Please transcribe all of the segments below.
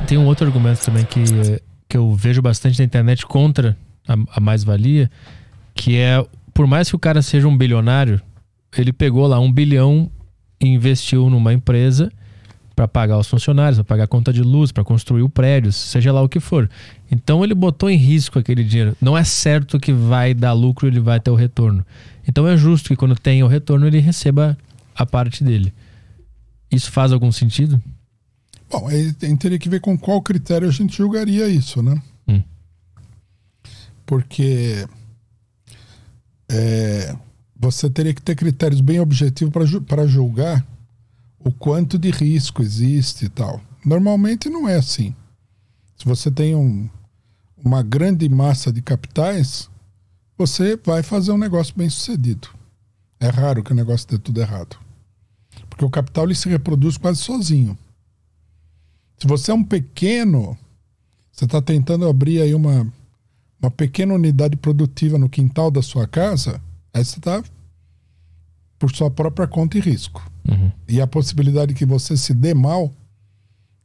Tem um outro argumento também que eu vejo bastante na internet contra a mais-valia, que é, por mais que o cara seja um bilionário, ele pegou lá 1 bilhão e investiu numa empresa para pagar os funcionários, para pagar a conta de luz, para construir o prédio, seja lá o que for. Então ele botou em risco aquele dinheiro. Não é certo que vai dar lucro, ele vai ter o retorno. Então é justo que quando tem o retorno ele receba a parte dele. Isso faz algum sentido? Bom, aí teria que ver com qual critério a gente julgaria isso, né? Porque você teria que ter critérios bem objetivos para julgar o quanto de risco existe e tal. Normalmente não é assim. Se você tem uma grande massa de capitais, você vai fazer um negócio bem sucedido. É raro que o negócio dê tudo errado. Porque o capital ele se reproduz quase sozinho. Se você é um pequeno, você está tentando abrir aí uma pequena unidade produtiva no quintal da sua casa, aí você está por sua própria conta e risco. E a possibilidade que você se dê mal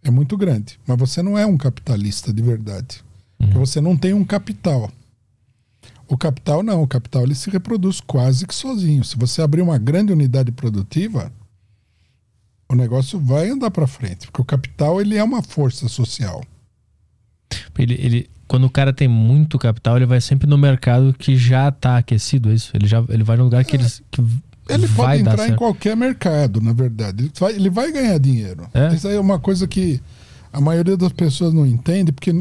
é muito grande. Mas você não é um capitalista de verdade. Porque você não tem um capital. O capital não. O capital ele se reproduz quase que sozinho. Se você abrir uma grande unidade produtiva, o negócio vai andar para frente. Porque o capital ele é uma força social. Quando o cara tem muito capital, ele vai sempre no mercado que já está aquecido, é isso? Ele vai no lugar que ele pode entrar em qualquer mercado, na verdade. Ele vai ganhar dinheiro. Isso aí é uma coisa que a maioria das pessoas não entende, porque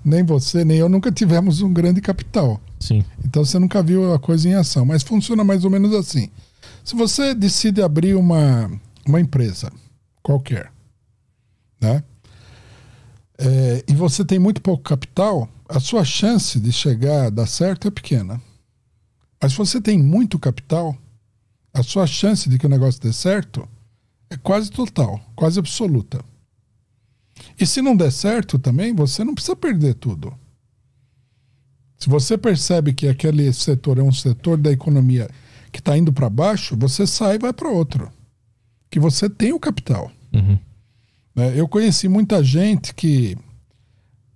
nem você, nem eu nunca tivemos um grande capital. Sim. Então você nunca viu a coisa em ação. Mas funciona mais ou menos assim. Se você decide abrir uma empresa qualquer, né? E você tem muito pouco capital, a sua chance de chegar a dar certo é pequena. Mas se você tem muito capital, a sua chance de que o negócio dê certo é quase total, quase absoluta. E se não der certo também, você não precisa perder tudo. Se você percebe que aquele setor é um setor da economia que está indo para baixo, você sai e vai para outro. Que você tem o capital. Eu conheci muita gente que,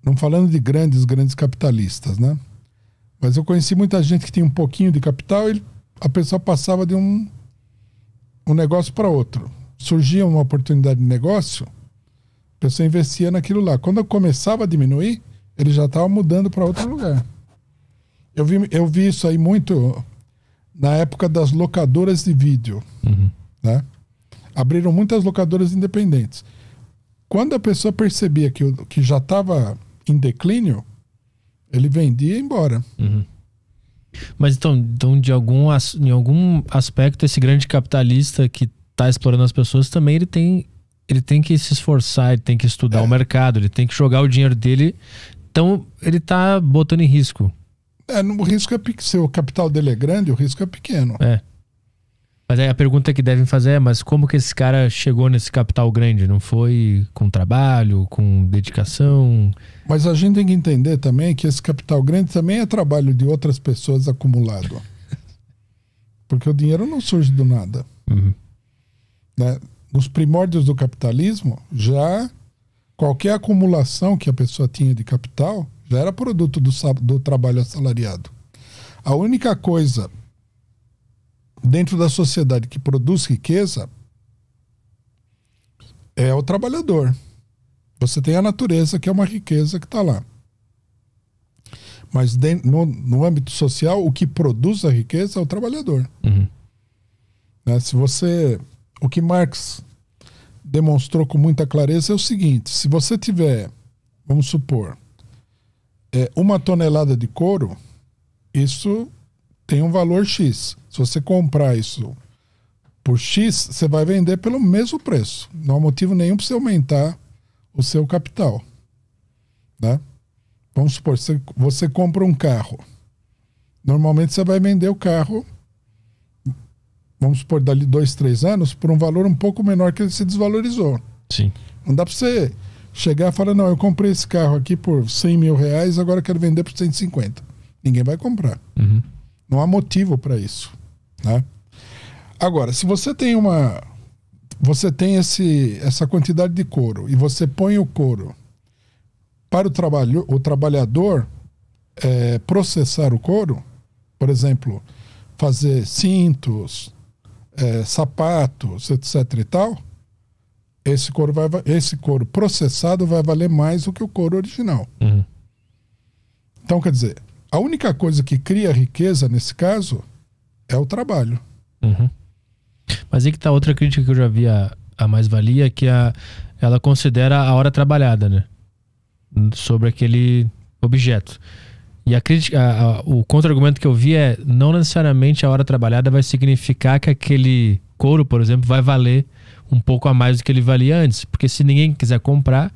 não falando de grandes capitalistas, né? Mas eu conheci muita gente que tinha um pouquinho de capital e a pessoa passava de um negócio para outro. Surgia uma oportunidade de negócio, a pessoa investia naquilo lá. Quando eu começava a diminuir, ele já estava mudando para outro lugar. Eu vi isso aí muito na época das locadoras de vídeo. Né? Abriram muitas locadoras independentes. Quando a pessoa percebia que já estava em declínio, ele vendia e ia embora. Mas então em algum aspecto, esse grande capitalista que está explorando as pessoas também, ele tem que se esforçar, ele tem que estudar o mercado, ele tem que jogar o dinheiro dele. Então ele está botando em risco. O risco é pequeno. Se o capital dele é grande, o risco é pequeno. Mas aí a pergunta que devem fazer é, mas como que esse cara chegou nesse capital grande? Não foi com trabalho, com dedicação? Mas a gente tem que entender também que esse capital grande também é trabalho de outras pessoas acumulado. Porque o dinheiro não surge do nada. Né? Nos primórdios do capitalismo, já qualquer acumulação que a pessoa tinha de capital já era produto do trabalho assalariado. A única coisa dentro da sociedade que produz riqueza é o trabalhador. Você tem a natureza, que é uma riqueza que está lá. Mas no âmbito social, o que produz a riqueza é o trabalhador. Né? O que Marx demonstrou com muita clareza é o seguinte: se você tiver, vamos supor, 1 tonelada de couro, isso tem um valor X. Se você comprar isso por X, você vai vender pelo mesmo preço. Não há motivo nenhum para você aumentar o seu capital. Né? Vamos supor, você compra um carro. Normalmente você vai vender o carro, vamos supor, dali 2, 3 anos, por um valor um pouco menor que ele se desvalorizou. Sim. Não dá para você chegar e falar, não, eu comprei esse carro aqui por 100 mil reais, agora eu quero vender por 150. Ninguém vai comprar. Não há motivo para isso. Né? Agora, se você tem você tem essa quantidade de couro e você põe o couro para o trabalhador processar o couro, por exemplo, fazer cintos, sapatos, etc. e tal, esse couro processado vai valer mais do que o couro original. Uhum. Então, quer dizer, a única coisa que cria riqueza nesse caso é o trabalho. Uhum. Mas aí que tá outra crítica que eu já vi a mais-valia, que ela considera a hora trabalhada, né? Sobre aquele objeto. E a crítica, o contra-argumento que eu vi é: não necessariamente a hora trabalhada vai significar que aquele couro, por exemplo, vai valer um pouco a mais do que ele valia antes. Porque se ninguém quiser comprar,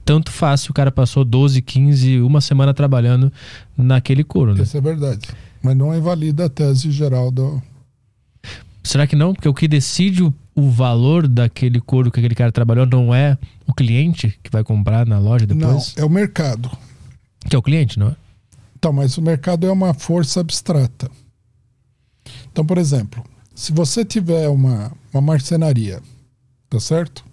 tanto faz se o cara passou 12, 15, uma semana trabalhando naquele couro, né? Isso é verdade. Mas não invalida a tese geral do... Será que não? Porque o que decide o valor daquele couro que aquele cara trabalhou não é o cliente que vai comprar na loja depois? Não, é o mercado. Que é o cliente, não é? Então, mas o mercado é uma força abstrata. Então, por exemplo, se você tiver uma marcenaria, tá certo?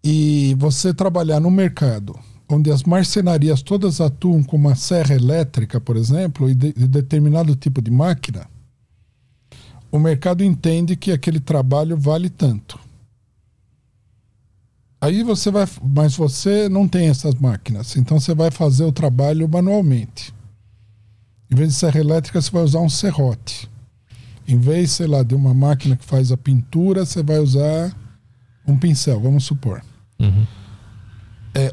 E você trabalhar no mercado onde as marcenarias todas atuam com uma serra elétrica, por exemplo, e de determinado tipo de máquina, o mercado entende que aquele trabalho vale tanto. Aí você vai, mas você não tem essas máquinas, então você vai fazer o trabalho manualmente. Em vez de serra elétrica, você vai usar um serrote. Em vez, sei lá, de uma máquina que faz a pintura, você vai usar um pincel, vamos supor. Uhum.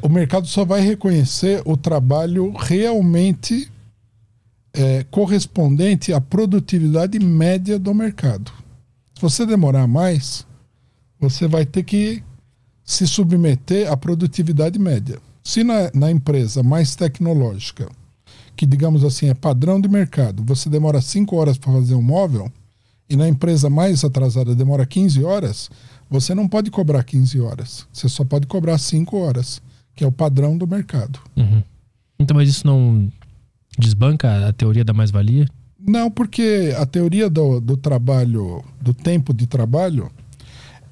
O mercado só vai reconhecer o trabalho realmente correspondente à produtividade média do mercado. Se você demorar mais, você vai ter que se submeter à produtividade média. Se na empresa mais tecnológica, que digamos assim é padrão de mercado, você demora 5 horas para fazer um móvel, e na empresa mais atrasada demora 15 horas, você não pode cobrar 15 horas. Você só pode cobrar 5 horas, que é o padrão do mercado. Uhum. Então, mas isso não desbanca a teoria da mais-valia? Não, porque a teoria do trabalho, do tempo de trabalho,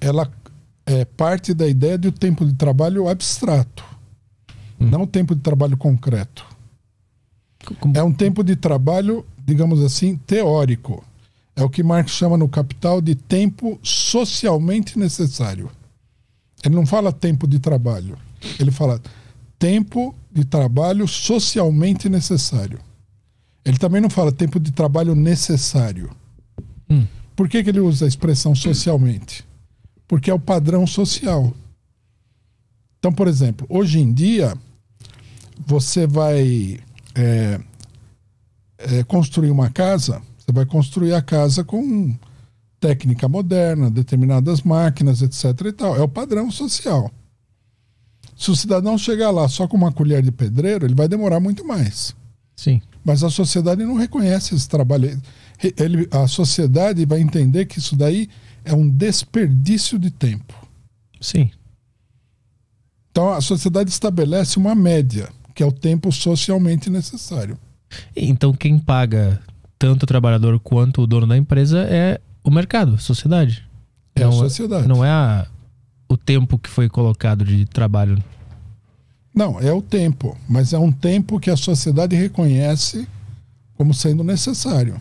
ela parte da ideia de o tempo de trabalho abstrato, não o tempo de trabalho concreto. É um tempo de trabalho, digamos assim, teórico. É o que Marx chama no Capital de tempo socialmente necessário. Ele não fala tempo de trabalho, ele fala tempo de trabalho socialmente necessário. Ele também não fala tempo de trabalho necessário. Por que ele usa a expressão socialmente? Porque é o padrão social. Então, por exemplo, hoje em dia, você vai construir uma casa, você vai construir a casa com técnica moderna, determinadas máquinas, etc. e tal. É o padrão social. Se o cidadão chegar lá só com uma colher de pedreiro, ele vai demorar muito mais. Sim. Mas a sociedade não reconhece esse trabalho. A sociedade vai entender que isso daí é um desperdício de tempo. Sim. Então a sociedade estabelece uma média, que é o tempo socialmente necessário. Então quem paga tanto o trabalhador quanto o dono da empresa é o mercado, a sociedade. É a sociedade. Não é o tempo que foi colocado de trabalho. Não, é o tempo. Mas é um tempo que a sociedade reconhece como sendo necessário.